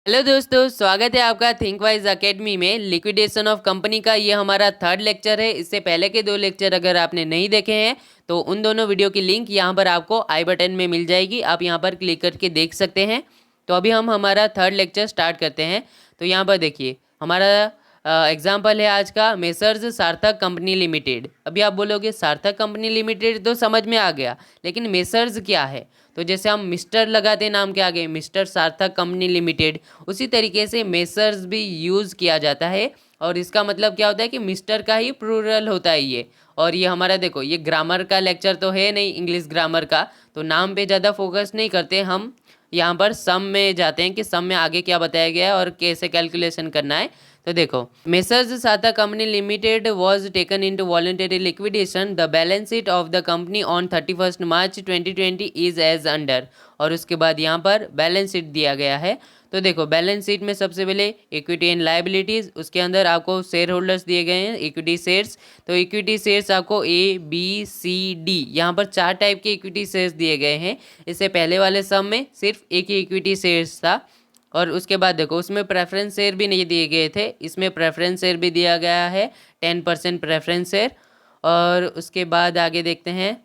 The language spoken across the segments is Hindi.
हेलो दोस्तों, स्वागत है आपका थिंकवाइज एकेडमी में। लिक्विडेशन ऑफ कंपनी का ये हमारा थर्ड लेक्चर है। इससे पहले के दो लेक्चर अगर आपने नहीं देखे हैं तो उन दोनों वीडियो की लिंक यहाँ पर आपको आई बटन में मिल जाएगी, आप यहाँ पर क्लिक करके देख सकते हैं। तो अभी हम हमारा थर्ड लेक्चर स्टार्ट करते हैं। तो यहाँ पर देखिए हमारा एग्जाम्पल है आज का, मेसर्स सार्थक कंपनी लिमिटेड। अभी आप बोलोगे सार्थक कंपनी लिमिटेड तो समझ में आ गया, लेकिन मेसर्स क्या है? तो जैसे हम मिस्टर लगाते हैं नाम के आगे, मिस्टर सार्थक कंपनी लिमिटेड, उसी तरीके से मेसर्स भी यूज़ किया जाता है। और इसका मतलब क्या होता है कि मिस्टर का ही प्लूरल होता है ये। और ये हमारा देखो, ये ग्रामर का लेक्चर तो है नहीं, इंग्लिश ग्रामर का, तो नाम पे ज़्यादा फोकस नहीं करते हम। यहाँ पर सम में जाते हैं कि सम में आगे क्या बताया गया है और कैसे कैलकुलेशन करना है। तो देखो, मेसर्स साथा company limited was taken into voluntary liquidation. The balance sheet of the company on 31 March 2020 is as under. और उसके बाद यहाँ पर बैलेंस शीट दिया गया है। तो देखो, बैलेंस शीट में सबसे पहले इक्विटी एंड लाइबिलिटीज़, उसके अंदर आपको शेयर होल्डर्स दिए गए हैं, इक्विटी शेयर्स। तो इक्विटी शेयर्स आपको ABCD, यहाँ पर 4 टाइप के इक्विटी शेयर्स दिए गए हैं। इससे पहले वाले सम में सिर्फ एक ही इक्विटी शेयर्स था। और उसके बाद देखो, उसमें प्रेफरेंस शेयर भी नहीं दिए गए थे, इसमें प्रेफरेंस शेयर भी दिया गया है, 10% प्रेफरेंस शेयर। और उसके बाद आगे देखते हैं,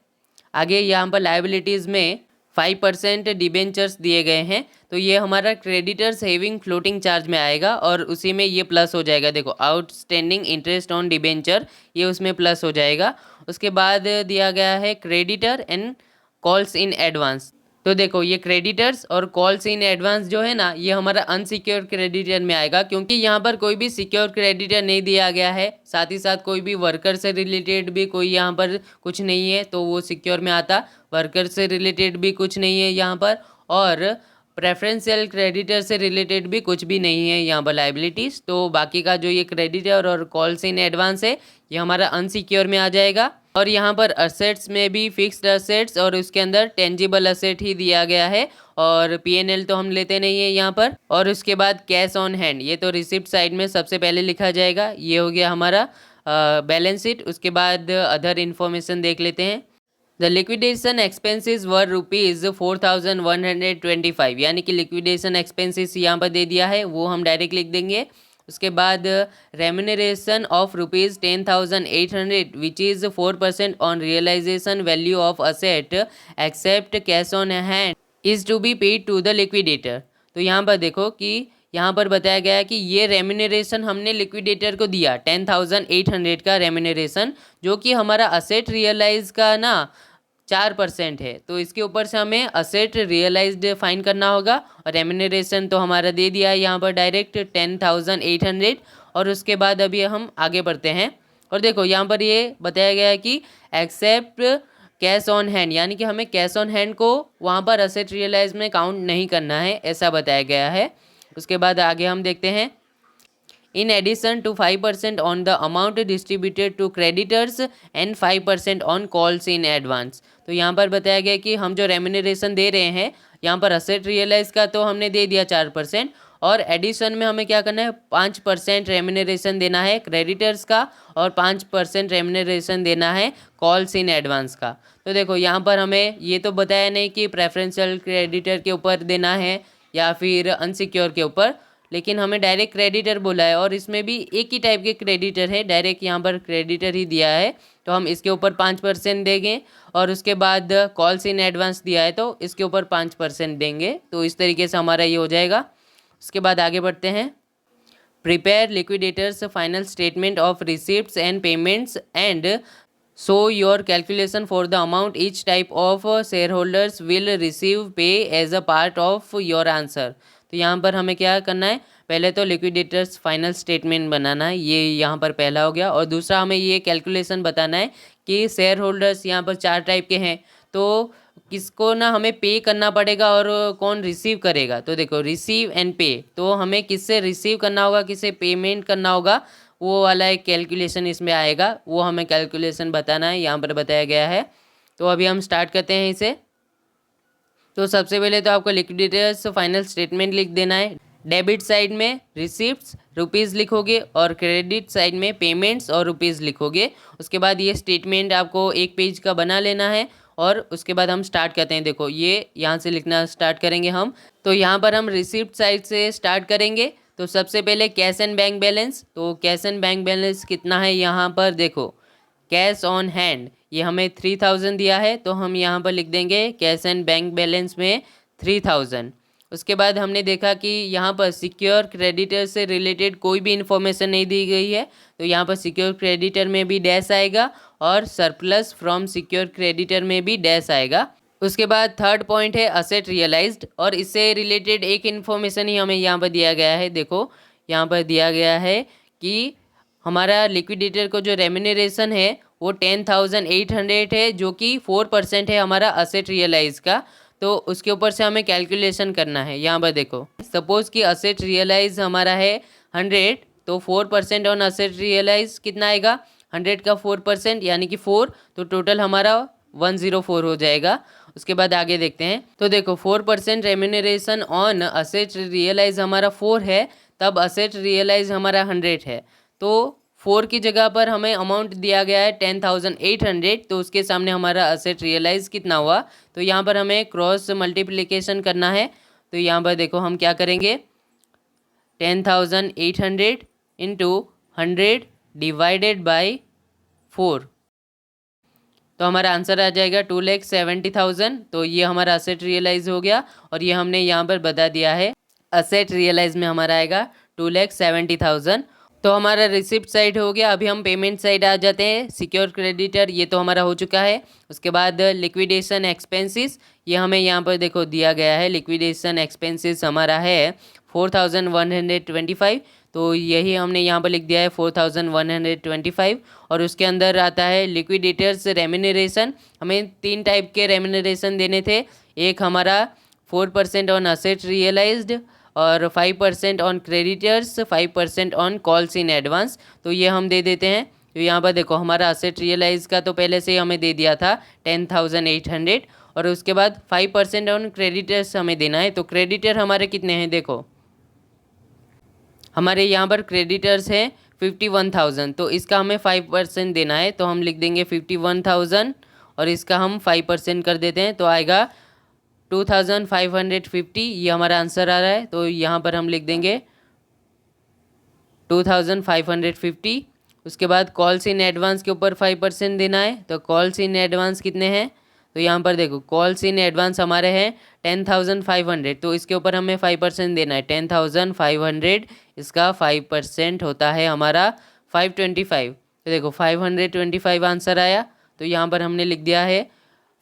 आगे यहाँ पर लाइबिलिटीज़ में 5% डिबेंचर्स दिए गए हैं। तो ये हमारा क्रेडिटर्स हेविंग फ्लोटिंग चार्ज में आएगा और उसी में ये प्लस हो जाएगा। देखो, आउटस्टैंडिंग इंटरेस्ट ऑन डिबेंचर, ये उसमें प्लस हो जाएगा। उसके बाद दिया गया है creditor and calls in advance. तो देखो, ये क्रेडिटर्स और कॉल्स इन एडवांस जो है ना, ये हमारा अनसिक्योर क्रेडिटर में आएगा, क्योंकि यहाँ पर कोई भी सिक्योर क्रेडिटर नहीं दिया गया है। साथ ही साथ कोई भी वर्कर से रिलेटेड भी कोई यहाँ पर कुछ नहीं है, तो वो सिक्योर में आता। वर्कर से रिलेटेड भी कुछ नहीं है यहाँ पर, और प्रेफरेंशियल क्रेडिटर से रिलेटेड भी कुछ भी नहीं है यहाँ पर लाइबिलिटीज़। तो बाकी का जो ये क्रेडिटर और कॉल्स इन एडवांस है, ये हमारा अनसिक्योर में आ जाएगा। और यहाँ पर असेट्स में भी फिक्स्ड असेट्स और उसके अंदर टेंजिबल असेट ही दिया गया है, और P&L तो हम लेते नहीं है यहाँ पर। और उसके बाद कैश ऑन हैंड, ये तो रिसिप्ट साइड में सबसे पहले लिखा जाएगा। ये हो गया हमारा बैलेंस शीट। उसके बाद अदर इन्फॉर्मेशन देख लेते हैं। द लिक्विडेशन एक्सपेंसेस वर ₹4125, यानी कि लिक्विडेशन एक्सपेंसेस यहाँ पर दे दिया है, वो हम डायरेक्ट लिख देंगे। उसके बाद remuneration of ₹10,800 which is 4% on realisation value of asset except cash on hand is to be paid to the liquidator. तो यहाँ पर देखो कि यहाँ पर बताया गया है कि ये रेम्यूनरेशन हमने लिक्विडेटर को दिया 10,800 का रेम्यूनरेशन, जो कि हमारा असेट रियलाइज का ना 4% है। तो इसके ऊपर से हमें असेट रियलाइज्ड फाइन करना होगा, और रेम्यूनरेशन तो हमारा दे दिया है यहाँ पर डायरेक्ट 10,800। और उसके बाद अभी हम आगे बढ़ते हैं, और देखो यहाँ पर ये बताया गया है कि एक्सेप्ट कैश ऑन हैंड, यानी कि हमें कैश ऑन हैंड को वहाँ पर असेट रियलाइज में काउंट नहीं करना है, ऐसा बताया गया है। उसके बाद आगे हम देखते हैं, in addition to 5% on the amount distributed to creditors and 5% on calls in advance। तो यहाँ पर बताया गया कि हम जो रेम्यूनरेशन दे रहे हैं, यहाँ पर असेट रियलाइज का तो हमने दे दिया 4%, और एडिशन में हमें क्या करना है, 5% रेम्यूनरेशन देना है क्रेडिटर्स का, और 5% रेम्यूनरेशन देना है कॉल्स इन एडवांस का। तो देखो, यहाँ पर हमें ये तो बताया नहीं कि प्रेफरेंशियल क्रेडिटर के ऊपर देना है या फिर अनसिक्योर के ऊपर, लेकिन हमें डायरेक्ट क्रेडिटर बोला है, और इसमें भी एक ही टाइप के क्रेडिटर है, डायरेक्ट यहाँ पर क्रेडिटर ही दिया है, तो हम इसके ऊपर 5% देंगे। और उसके बाद कॉल्स इन एडवांस दिया है, तो इसके ऊपर 5% देंगे। तो इस तरीके से हमारा ये हो जाएगा। उसके बाद आगे बढ़ते हैं, prepare liquidators final statement of receipts and payments and so your calculation for the amount each type of share holders will receive pay as a part of your answer. तो यहाँ पर हमें क्या करना है, पहले तो लिक्विडेटर्स फाइनल स्टेटमेंट बनाना है, ये यहाँ पर पहला हो गया। और दूसरा हमें ये कैलकुलेशन बताना है कि शेयर होल्डर्स यहाँ पर 4 टाइप के हैं, तो किसको ना हमें पे करना पड़ेगा और कौन रिसीव करेगा। तो देखो, रिसीव एंड पे, तो हमें किससे रिसीव करना होगा, किससे पेमेंट करना होगा, वो वाला एक कैलकुलेशन इसमें आएगा, वो हमें कैलकुलेशन बताना है, यहाँ पर बताया गया है। तो अभी हम स्टार्ट करते हैं इसे। तो सबसे पहले तो आपको लिक्विडेटर्स फाइनल स्टेटमेंट लिख देना है। डेबिट साइड में रिसिप्ट्स रुपीज़ लिखोगे, और क्रेडिट साइड में पेमेंट्स और रुपीज़ लिखोगे। उसके बाद ये स्टेटमेंट आपको एक पेज का बना लेना है, और उसके बाद हम स्टार्ट करते हैं। देखो ये यहाँ से लिखना स्टार्ट करेंगे हम। तो यहाँ पर हम रिसिप्ट साइड से स्टार्ट करेंगे। तो सबसे पहले कैश एंड बैंक बैलेंस। तो कैश एंड बैंक बैलेंस कितना है यहाँ पर देखो, कैश ऑन हैंड ये हमें 3000 दिया है, तो हम यहाँ पर लिख देंगे कैश एंड बैंक बैलेंस में 3000। उसके बाद हमने देखा कि यहाँ पर सिक्योर क्रेडिटर से रिलेटेड कोई भी इन्फॉर्मेशन नहीं दी गई है, तो यहाँ पर सिक्योर क्रेडिटर में भी डैश आएगा और सरप्लस फ्रॉम सिक्योर क्रेडिटर में भी डैश आएगा। उसके बाद थर्ड पॉइंट है असेट रियलाइज्ड, और इससे रिलेटेड एक इन्फॉर्मेशन ही हमें यहाँ पर दिया गया है। देखो यहाँ पर दिया गया है कि हमारा लिक्विडेटर को जो रेम्यूनरेशन है वो 10,800 है, जो कि 4% है हमारा असेट रियलाइज का। तो उसके ऊपर से हमें कैलकुलेशन करना है। यहाँ पर देखो सपोज कि असेट रियलाइज हमारा है 100, तो 4% ऑन असेट रियलाइज कितना आएगा, 100 का 4% यानी कि 4, तो टोटल हमारा 104 हो जाएगा। उसके बाद आगे देखते हैं। तो देखो 4% रेम्यूनरेशन ऑन असेट रियलाइज हमारा 4 है, तब असेट रियलाइज हमारा 100 है। तो 4 की जगह पर हमें अमाउंट दिया गया है 10,800, तो उसके सामने हमारा असेट रियलाइज कितना हुआ। तो यहाँ पर हमें क्रॉस मल्टीप्लिकेशन करना है। तो यहाँ पर देखो हम क्या करेंगे, 10,800 इंटू 100 डिवाइडेड बाई 4, तो हमारा आंसर आ जाएगा 2,70,000। तो ये हमारा असेट रियलाइज हो गया, और ये हमने यहाँ पर बता दिया है असेट रियलाइज में हमारा आएगा 2,70,000। तो हमारा रिसिप्ट साइड हो गया। अभी हम पेमेंट साइड आ जाते हैं। सिक्योर क्रेडिटर ये तो हमारा हो चुका है। उसके बाद लिक्विडेशन एक्सपेंसेस, ये हमें यहाँ पर देखो दिया गया है। लिक्विडेशन एक्सपेंसेस हमारा है 4,125, तो यही हमने यहाँ पर लिख दिया है 4,125। और उसके अंदर आता है लिक्विडेटर्स रेम्यूनरेशन। हमें 3 टाइप के रेम्यूनरेशन देने थे। एक हमारा 4% ऑन असेट रियलाइज्ड, और 5% on creditors, 5% on calls in advance. तो ये हम दे देते हैं। तो यहाँ पर देखो हमारा असेट रियलाइज का तो पहले से ही हमें दे दिया था 10,800, और उसके बाद 5% ऑन क्रेडिटर्स हमें देना है। तो क्रेडिटर हमारे कितने हैं देखो, हमारे यहाँ पर क्रेडिटर्स हैं 51,000, तो इसका हमें 5% देना है। तो हम लिख देंगे 51,000 और इसका हम 5% कर देते हैं, तो आएगा 2,550। ये हमारा आंसर आ रहा है। तो यहाँ पर हम लिख देंगे 2,550। उसके बाद कॉल्स इन एडवांस के ऊपर 5% देना है। तो कॉल्स इन एडवांस कितने हैं, तो यहाँ पर देखो कॉल्स इन एडवांस हमारे हैं 10,500, तो इसके ऊपर हमें 5% देना है। 10,500 इसका 5% होता है हमारा 525। तो देखो 525 आंसर आया। तो यहाँ पर हमने लिख दिया है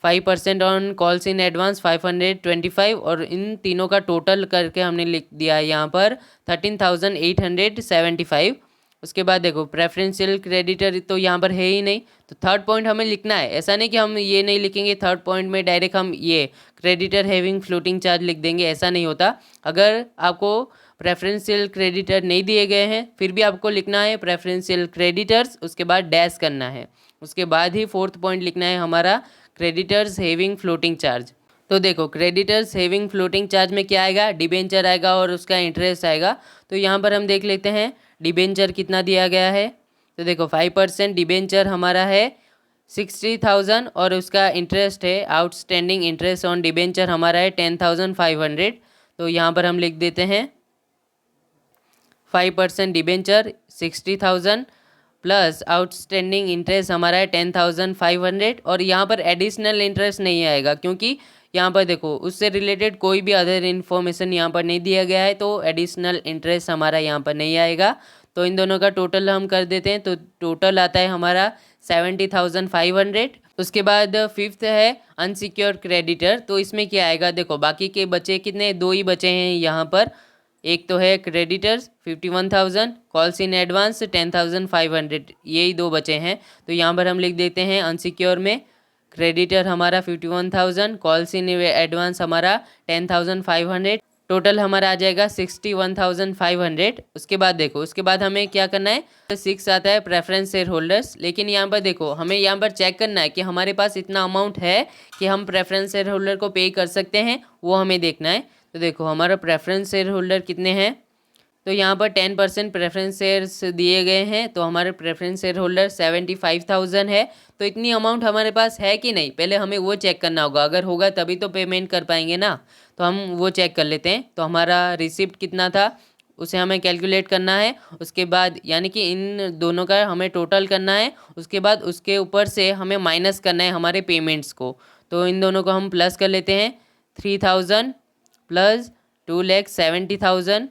5% ऑन कॉल्स इन एडवांस 525, और इन तीनों का टोटल करके हमने लिख दिया है यहाँ पर 13,875। उसके बाद देखो प्रेफरेंशियल क्रेडिटर तो यहाँ पर है ही नहीं, तो थर्ड पॉइंट हमें लिखना है। ऐसा नहीं कि हम ये नहीं लिखेंगे थर्ड पॉइंट में डायरेक्ट हम ये क्रेडिटर हैविंग फ्लोटिंग चार्ज लिख देंगे, ऐसा नहीं होता। अगर आपको प्रेफरेंशियल क्रेडिटर नहीं दिए गए हैं फिर भी आपको लिखना है प्रेफरेंशियल क्रेडिटर्स, उसके बाद डैश करना है। उसके बाद ही फोर्थ पॉइंट लिखना है हमारा क्रेडिटर्स हैविंग फ्लोटिंग चार्ज। तो देखो क्रेडिटर्स हैविंग फ्लोटिंग चार्ज में क्या आएगा, डिबेंचर आएगा और उसका इंटरेस्ट आएगा। तो यहाँ पर हम देख लेते हैं डिबेंचर कितना दिया गया है। तो देखो 5% डिबेंचर हमारा है 60,000, और उसका इंटरेस्ट है आउटस्टैंडिंग इंटरेस्ट ऑन डिबेंचर हमारा है 10,500। तो यहाँ पर हम लिख देते हैं 5% डिबेंचर 60,000 प्लस आउटस्टैंडिंग इंटरेस्ट हमारा है 10,500, और यहाँ पर एडिशनल इंटरेस्ट नहीं आएगा क्योंकि यहाँ पर देखो उससे रिलेटेड कोई भी अदर इन्फॉर्मेशन यहाँ पर नहीं दिया गया है, तो एडिशनल इंटरेस्ट हमारा यहाँ पर नहीं आएगा। तो इन दोनों का टोटल हम कर देते हैं। तो टोटल आता है हमारा 70,500। उसके बाद फिफ्थ है अनसिक्योर्ड क्रेडिटर। तो इसमें क्या आएगा देखो, बाकी के बचे कितने, 2 ही बचे हैं यहाँ पर। एक तो है क्रेडिटर्स 51,000, कॉल्स इन एडवांस 10,500, यही 2 बचे हैं। तो यहाँ पर हम लिख देते हैं अनसिक्योर में क्रेडिटर हमारा 51,000, कॉल्स इन एडवांस हमारा 10,500, टोटल हमारा आ जाएगा 61,500। उसके बाद देखो उसके बाद हमें क्या करना है, 6 आता है प्रेफरेंस शेयर होल्डर्स। लेकिन यहाँ पर देखो हमें यहाँ पर चेक करना है कि हमारे पास इतना अमाउंट है कि हम प्रेफरेंस शेयर होल्डर को पे कर सकते हैं, वो हमें देखना है। तो देखो हमारा प्रेफरेंस शेयर होल्डर कितने हैं, तो यहाँ पर 10% प्रेफरेंस शेयर्स दिए गए हैं, तो हमारे प्रेफरेंस शेयर होल्डर 75,000 है। तो इतनी अमाउंट हमारे पास है कि नहीं, पहले हमें वो चेक करना होगा। अगर होगा तभी तो पेमेंट कर पाएंगे ना, तो हम वो चेक कर लेते हैं। तो हमारा रिसिप्ट कितना था उसे हमें कैलकुलेट करना है। उसके बाद यानी कि इन दोनों का हमें टोटल करना है। उसके बाद उसके ऊपर से हमें माइनस करना है हमारे पेमेंट्स को। तो इन दोनों को हम प्लस कर लेते हैं। 3,000 प्लस 2,70,000,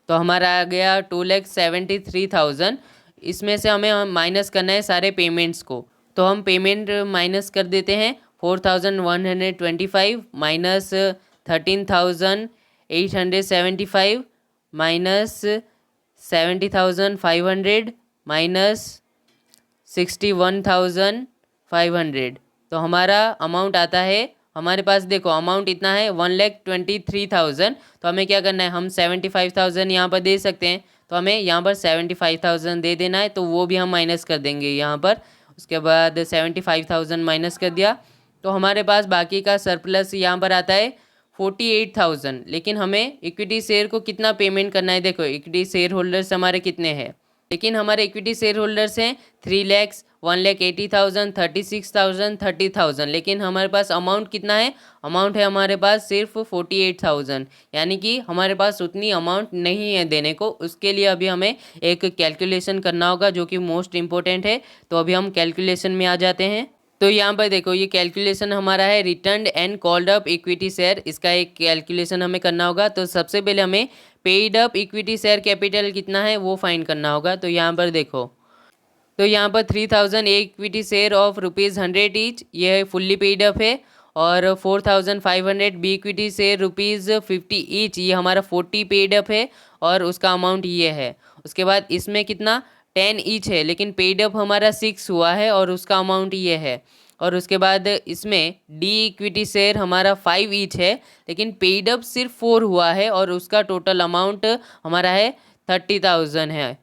तो हमारा आ गया 2,73,000। इसमें से हमें माइनस करना है सारे पेमेंट्स को। तो हम पेमेंट माइनस कर देते हैं। 4,125 माइनस 13,875 माइनस 70,500 माइनस 61,500। तो हमारा अमाउंट आता है, हमारे पास देखो अमाउंट इतना है 1,23,000। तो हमें क्या करना है, हम 75,000 यहाँ पर दे सकते हैं, तो हमें यहाँ पर 75,000 दे देना है। तो वो भी हम माइनस कर देंगे यहाँ पर। उसके बाद 75,000 माइनस कर दिया, तो हमारे पास बाकी का सरप्लस यहाँ पर आता है 48,000। लेकिन हमें इक्विटी शेयर को कितना पेमेंट करना है, देखो इक्विटी शेयर होल्डर्स हमारे कितने हैं, लेकिन हमारे इक्विटी शेयर होल्डर्स हैं 3 लाख, 1,80,000, 36,000, 30,000। लेकिन हमारे पास अमाउंट कितना है, अमाउंट है हमारे पास सिर्फ 48,000। यानी कि हमारे पास उतनी अमाउंट नहीं है देने को। उसके लिए अभी हमें एक कैलकुलेशन करना होगा जो कि मोस्ट इम्पोर्टेंट है। तो अभी हम कैलकुलेशन में आ जाते हैं। तो यहाँ पर देखो ये कैलकुलेशन हमारा है return and called up equity share, इसका एक कैलकुलेशन हमें करना होगा। तो सबसे पहले हमें paid up equity share capital कितना है वो फाइंड करना होगा। तो यहाँ पर देखो, तो यहाँ पर 3,000 इक्विटी शेयर ऑफ ₹100 ईच, ये फुल्ली पेड अप है। और 4,500 बी इक्विटी शेयर ₹50 ईच, ये हमारा 40 पेड अप है और उसका अमाउंट ये है। उसके बाद इसमें कितना 10 ईच है, लेकिन पेड अप हमारा 6 हुआ है और उसका अमाउंट ये है। और उसके बाद इसमें डी इक्विटी शेयर हमारा 5 ईच है, लेकिन पेड अप सिर्फ 4 हुआ है और उसका टोटल अमाउंट हमारा है 30,000 है।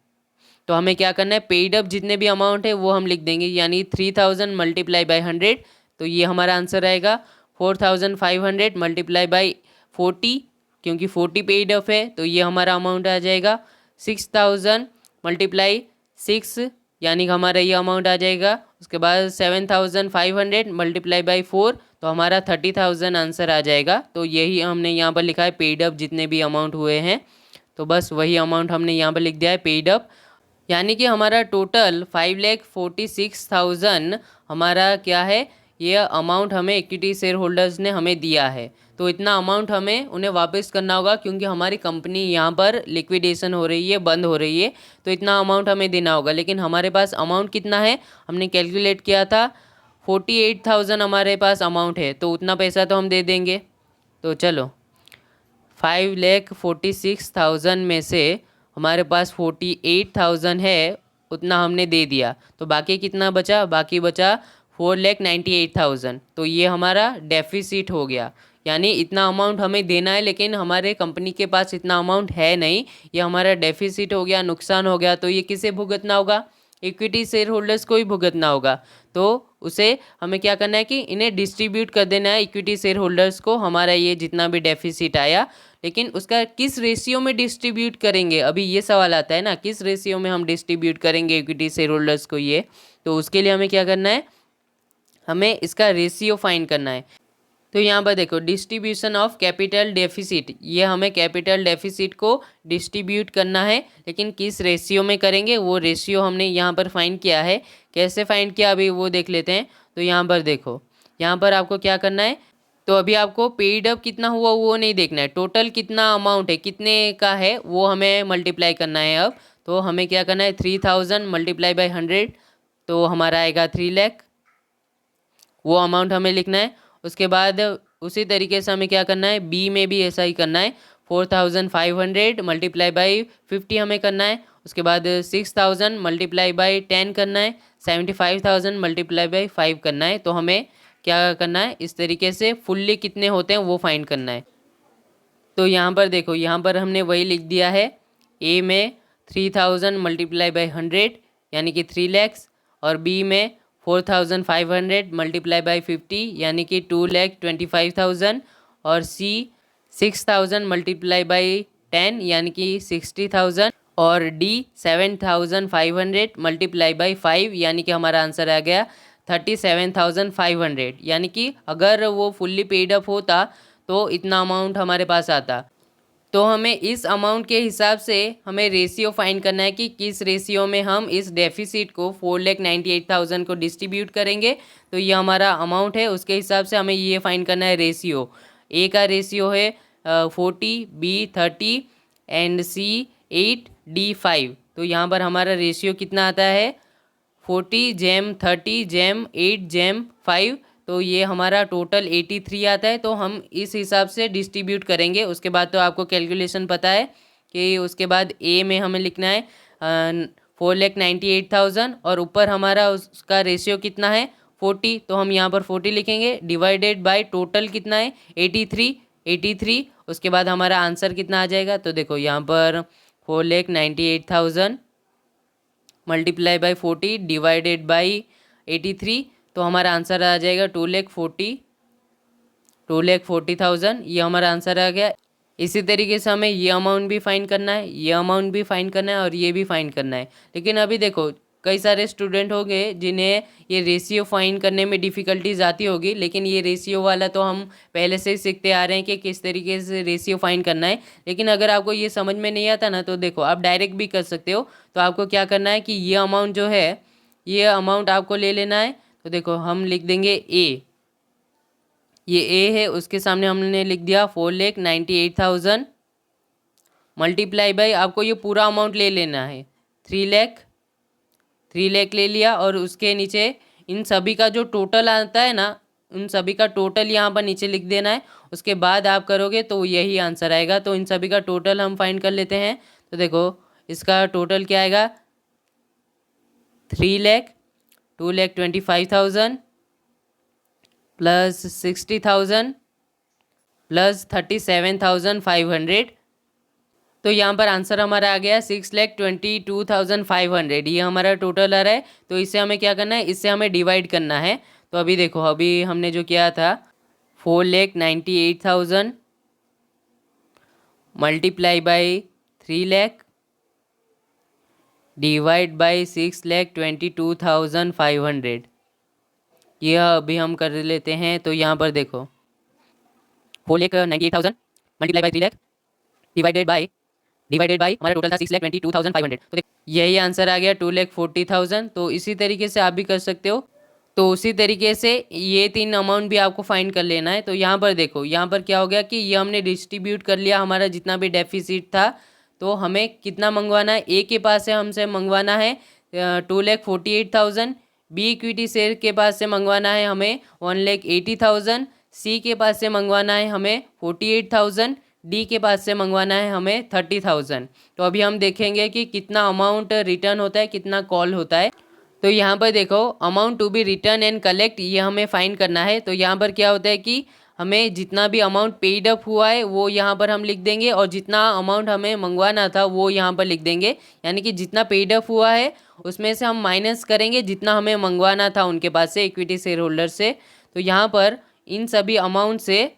तो हमें क्या करना है, पेड अप जितने भी अमाउंट है वो हम लिख देंगे, यानी 3,000 मल्टीप्लाई बाई 100। तो ये हमारा आंसर आएगा 4,500 मल्टीप्लाई बाई 40, क्योंकि 40 पेड अप है तो ये हमारा अमाउंट आ जाएगा। 6,000 मल्टीप्लाई 6, यानी कि हमारा ये अमाउंट आ जाएगा। उसके बाद 7,500 मल्टीप्लाई बाई 4, तो हमारा 30,000 आंसर आ जाएगा। तो यही हमने यहाँ पर लिखा है पेड अप जितने भी अमाउंट हुए हैं। तो बस वही अमाउंट हमने यहाँ पर लिख दिया है पेड अप, यानी कि हमारा टोटल 5,46,000 हमारा क्या है, ये अमाउंट हमें इक्विटी शेयर होल्डर्स ने हमें दिया है। तो इतना अमाउंट हमें उन्हें वापस करना होगा, क्योंकि हमारी कंपनी यहाँ पर लिक्विडेशन हो रही है, बंद हो रही है। तो इतना अमाउंट हमें देना होगा। लेकिन हमारे पास अमाउंट कितना है, हमने कैलकुलेट किया था 48,000 हमारे पास अमाउंट है, तो उतना पैसा तो हम दे देंगे। तो चलो 5,46,000 में से हमारे पास 48,000 है, उतना हमने दे दिया। तो बाकी कितना बचा, बाकी बचा 4,98,000। तो ये हमारा डेफिसिट हो गया, यानी इतना अमाउंट हमें देना है लेकिन हमारे कंपनी के पास इतना अमाउंट है नहीं, ये हमारा डेफिसिट हो गया, नुकसान हो गया। तो ये किसे भुगतना होगा, इक्विटी शेयर होल्डर्स को ही भुगतना होगा। तो उसे हमें क्या करना है कि इन्हें डिस्ट्रीब्यूट कर देना है इक्विटी शेयर होल्डर्स को, हमारा ये जितना भी डेफिसिट आया। लेकिन उसका किस रेशियो में डिस्ट्रीब्यूट करेंगे, अभी ये सवाल आता है ना, किस रेशियो में हम डिस्ट्रीब्यूट करेंगे इक्विटी शेयर होल्डर्स को ये। तो उसके लिए हमें क्या करना है, हमें इसका रेशियो फाइंड करना है। तो यहाँ पर देखो डिस्ट्रीब्यूशन ऑफ कैपिटल डेफिसिट, ये हमें कैपिटल डेफिसिट को डिस्ट्रीब्यूट करना है, लेकिन किस रेशियो में करेंगे वो रेशियो हमने यहाँ पर फाइंड किया है। कैसे फाइंड किया अभी वो देख लेते हैं। तो यहाँ पर देखो, यहाँ पर आपको क्या करना है, तो अभी आपको पेड अप कितना हुआ वो नहीं देखना है, टोटल कितना अमाउंट है, कितने का है वो हमें मल्टीप्लाई करना है। अब तो हमें क्या करना है, 3,000 मल्टीप्लाई बाई 100, तो हमारा आएगा 3 लाख, वो अमाउंट हमें लिखना है। उसके बाद उसी तरीके से हमें क्या करना है, बी में भी ऐसा ही करना है। 4,500 मल्टीप्लाई बाई 50 हमें करना है। उसके बाद 6,000 मल्टीप्लाई बाई 10 करना है। 75,000 मल्टीप्लाई बाई 5 करना है। तो हमें क्या करना है, इस तरीके से फुल्ली कितने होते हैं वो फाइंड करना है। तो यहाँ पर देखो, यहाँ पर हमने वही लिख दिया है। ए में 3,000 मल्टीप्लाई बाई 100 यानी कि 3 लैक्स, और बी में 4,500 मल्टीप्लाई बाई 50 यानी कि 2,25,000, और सी 6,000 मल्टीप्लाई बाई 10 यानी कि 60,000 और डी 7,500 मल्टीप्लाई बाई 5 यानी कि हमारा आंसर आ गया 37,500। यानी कि अगर वो फुल्ली पेड अप होता तो इतना अमाउंट हमारे पास आता। तो हमें इस अमाउंट के हिसाब से हमें रेशियो फाइंड करना है कि किस रेशियो में हम इस डेफिसिट को 4,98,000 को डिस्ट्रीब्यूट करेंगे। तो ये हमारा अमाउंट है, उसके हिसाब से हमें ये फाइंड करना है रेशियो। ए का रेशियो है 40, बी 30 एंड सी 8, डी 5। तो यहाँ पर हमारा रेशियो कितना आता है 40 जैम 30 जैम 8 जैम 5। तो ये हमारा टोटल 83 आता है। तो हम इस हिसाब से डिस्ट्रीब्यूट करेंगे। उसके बाद तो आपको कैलकुलेशन पता है कि उसके बाद ए में हमें लिखना है 4,98,000 और ऊपर हमारा उसका रेशियो कितना है 40। तो हम यहाँ पर 40 लिखेंगे डिवाइडेड बाय टोटल कितना है 83। उसके बाद हमारा आंसर कितना आ जाएगा। तो देखो यहाँ पर 4,98,000 मल्टीप्लाई बाई 40 डिवाइडेड बाई 83। तो हमारा आंसर आ जाएगा 2,40,000। ये हमारा आंसर आ गया। इसी तरीके से हमें ये अमाउंट भी फाइंड करना है, ये अमाउंट भी फाइंड करना है और ये भी फाइंड करना है। लेकिन अभी देखो कई सारे स्टूडेंट होंगे जिन्हें ये रेशियो फाइंड करने में डिफ़िकल्टीज आती होगी, लेकिन ये रेशियो वाला तो हम पहले से ही सीखते आ रहे हैं कि किस तरीके से रेशियो फाइंड करना है। लेकिन अगर आपको ये समझ में नहीं आता ना तो देखो आप डायरेक्ट भी कर सकते हो। तो आपको क्या करना है कि ये अमाउंट जो है ये अमाउंट आपको ले लेना है। तो देखो हम लिख देंगे ए, ये ए है, उसके सामने हमने लिख दिया 4,98,000 मल्टीप्लाई बाई आपको ये पूरा अमाउंट ले लेना है 3 लाख ले लिया और उसके नीचे इन सभी का जो टोटल आता है ना उन सभी का टोटल यहाँ पर नीचे लिख देना है। उसके बाद आप करोगे तो यही आंसर आएगा। तो इन सभी का टोटल हम फाइंड कर लेते हैं। तो देखो इसका टोटल क्या आएगा 3 लाख 2,25,000 प्लस 60,000 प्लस 37,500। तो यहाँ पर आंसर हमारा आ गया 6,22,500। ये हमारा टोटल आ रहा है। तो इससे हमें क्या करना है, इससे हमें डिवाइड करना है। तो अभी देखो अभी हमने जो किया था 4,98,000 multiply by 3 lakh divide by 6,22,500। यह अभी हम कर लेते हैं। तो यहाँ पर देखो 4,98,000 multiply by 3 lakh divided by हमारा टोटल था 6,22,500। तो यही आंसर आ गया 2,40,000। तो इसी तरीके से आप भी कर सकते हो। तो उसी तरीके से ये तीन अमाउंट भी आपको फाइंड कर लेना है। तो यहाँ पर देखो यहाँ पर क्या हो गया कि ये हमने डिस्ट्रीब्यूट कर लिया हमारा जितना भी डेफिसिट था। तो हमें कितना मंगवाना है, ए के पास से हमसे मंगवाना है 2,48,000, बी इक्विटी शेयर के पास से मंगवाना है हमें 1,80,000, सी के पास से मंगवाना है हमें 48,000, डी के पास से मंगवाना है हमें 30,000। तो अभी हम देखेंगे कि कितना अमाउंट रिटर्न होता है, कितना कॉल होता है। तो यहाँ पर देखो amount to be return and collect ये हमें फाइंड करना है। तो यहाँ पर क्या होता है कि हमें जितना भी अमाउंट पेड अप हुआ है वो यहाँ पर हम लिख देंगे और जितना अमाउंट हमें मंगवाना था वो यहाँ पर लिख देंगे। यानी कि जितना पेड अप हुआ है उसमें से हम माइनस करेंगे जितना हमें मंगवाना था उनके पास से, इक्विटी शेयर होल्डर से। तो यहाँ पर इन सभी अमाउंट से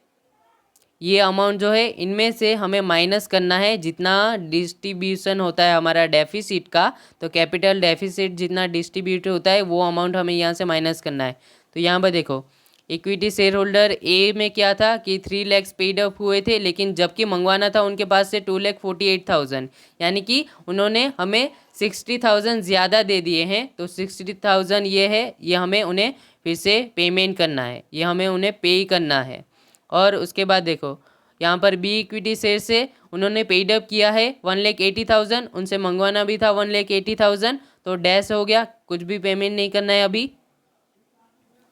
ये अमाउंट जो है इनमें से हमें माइनस करना है जितना डिस्ट्रीब्यूशन होता है हमारा डेफिसिट का। तो कैपिटल डेफिसिट जितना डिस्ट्रीब्यूट होता है वो अमाउंट हमें यहाँ से माइनस करना है। तो यहाँ पर देखो इक्विटी शेयर होल्डर ए में क्या था कि 3 लाख पेड अप हुए थे, लेकिन जबकि मंगवाना था उनके पास से 2,48,000, यानी कि उन्होंने हमें 60,000 ज़्यादा दे दिए हैं। तो 60,000 ये है, ये हमें उन्हें फिर से पेमेंट करना है, ये हमें उन्हें पे करना है। और उसके बाद देखो यहाँ पर बी इक्विटी शेयर से उन्होंने पेड अप किया है 1,80,000, उनसे मंगवाना भी था 1,80,000। तो डैश हो गया, कुछ भी पेमेंट नहीं करना है अभी।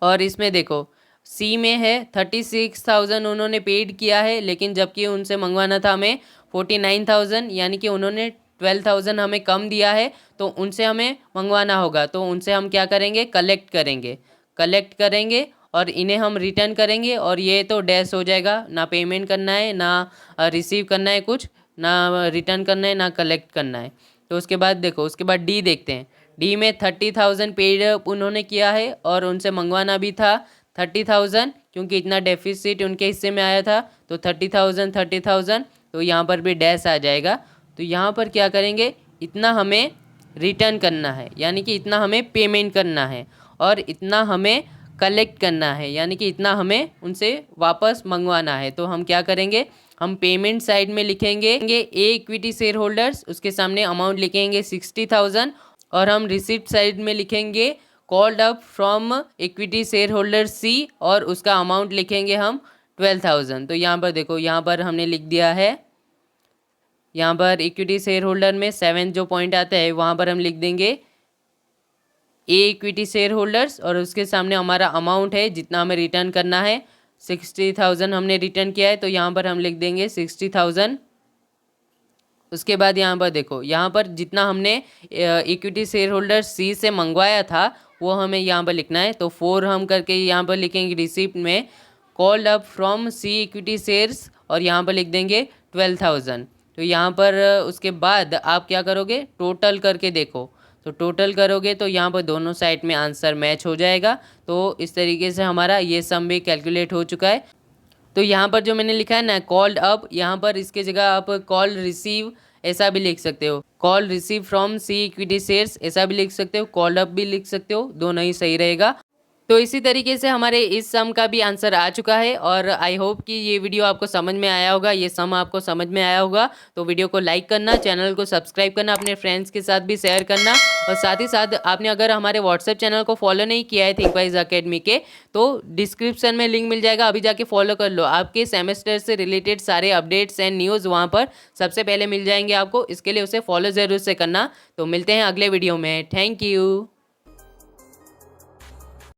और इसमें देखो सी में है 36,000 उन्होंने पेड किया है, लेकिन जबकि उनसे मंगवाना था हमें 49,000, यानी कि उन्होंने 12,000 हमें कम दिया है। तो उनसे हमें मंगवाना होगा। तो उनसे हम क्या करेंगे, कलेक्ट करेंगे और इन्हें हम रिटर्न करेंगे। और ये तो डैश हो जाएगा, ना पेमेंट करना है, ना रिसीव करना है कुछ, ना रिटर्न करना है, ना कलेक्ट करना है। तो उसके बाद देखो उसके बाद डी देखते हैं। डी में 30,000 पेड उन्होंने किया है और उनसे मंगवाना भी था 30,000, क्योंकि इतना डेफिसिट उनके हिस्से में आया था। तो 30,000 तो यहाँ पर भी डैश आ जाएगा। तो यहाँ पर क्या करेंगे, इतना हमें रिटर्न करना है, यानी कि इतना हमें पेमेंट करना है और इतना हमें कलेक्ट करना है, यानी कि इतना हमें उनसे वापस मंगवाना है। तो हम क्या करेंगे, हम पेमेंट साइड में लिखेंगे ए इक्विटी शेयर होल्डर्स, उसके सामने अमाउंट लिखेंगे 60,000 और हम रिसिप्ट साइड में लिखेंगे called up from equity share holder C और उसका अमाउंट लिखेंगे हम 12,000। तो यहाँ पर देखो, यहाँ पर हमने लिख दिया है, यहाँ पर इक्विटी शेयर होल्डर में 7 जो पॉइंट आता है वहाँ पर हम लिख देंगे ए इक्विटी शेयर होल्डर्स और उसके सामने हमारा अमाउंट है जितना हमें रिटर्न करना है, 60,000 हमने रिटर्न किया है तो यहाँ पर हम लिख देंगे 60,000। उसके बाद यहाँ पर देखो, यहाँ पर जितना हमने इक्विटी शेयर होल्डर सी से मंगवाया था वो हमें यहाँ पर लिखना है। तो 4 हम करके यहाँ पर लिखेंगे रिसिप्ट में called up from C equity shares और यहाँ पर लिख देंगे 12,000। तो यहाँ पर उसके बाद आप क्या करोगे, टोटल करके देखो, तो टोटल करोगे तो यहाँ पर दोनों साइड में आंसर मैच हो जाएगा। तो इस तरीके से हमारा ये सम भी कैलकुलेट हो चुका है। तो यहाँ पर जो मैंने लिखा है ना कॉल्ड अप, यहाँ पर इसके जगह आप कॉल रिसीव ऐसा भी लिख सकते हो, call receive from C equity shares ऐसा भी लिख सकते हो, कॉल्ड अप भी लिख सकते हो, दोनों ही सही रहेगा। तो इसी तरीके से हमारे इस सम का भी आंसर आ चुका है और आई होप कि ये वीडियो आपको समझ में आया होगा, ये सम आपको समझ में आया होगा। तो वीडियो को लाइक करना, चैनल को सब्सक्राइब करना, अपने फ्रेंड्स के साथ भी शेयर करना और साथ ही साथ आपने अगर हमारे व्हाट्सएप चैनल को फॉलो नहीं किया है थिंकवाइज अकेडमी के, तो डिस्क्रिप्शन में लिंक मिल जाएगा, अभी जाके फॉलो कर लो। आपके सेमेस्टर से रिलेटेड सारे अपडेट्स एंड न्यूज़ वहाँ पर सबसे पहले मिल जाएंगे आपको, इसके लिए उसे फॉलो ज़रूर से करना। तो मिलते हैं अगले वीडियो में, थैंक यू।